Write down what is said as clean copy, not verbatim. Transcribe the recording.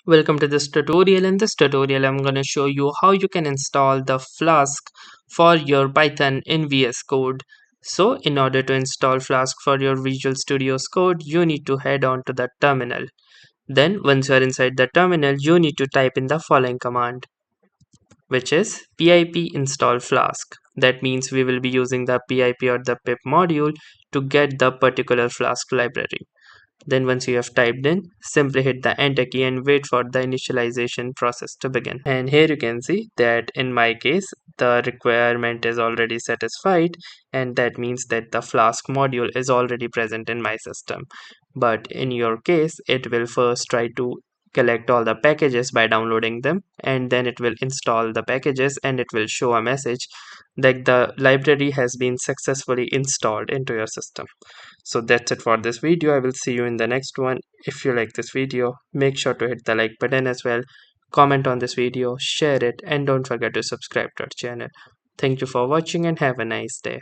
Welcome to this tutorial. In this tutorial, I'm going to show you how you can install the Flask for your Python in VS Code. So in order to install Flask for your Visual Studio's code, you need to head on to the terminal. Then once you are inside the terminal, you need to type in the following command, which is pip install Flask. That means we will be using the pip or the pip module to get the particular Flask library. Then once you have typed in, simply hit the enter key and wait for the initialization process to begin. And here you can see that in my case, the requirement is already satisfied, and that means that the Flask module is already present in my system. But in your case, it will first try to collect all the packages by downloading them, and then it will install the packages and it will show a message that the library has been successfully installed into your system. So that's it for this video. I will see you in the next one. If you like this video, make sure to hit the like button as well. Comment on this video, share it, and don't forget to subscribe to our channel. Thank you for watching and have a nice day.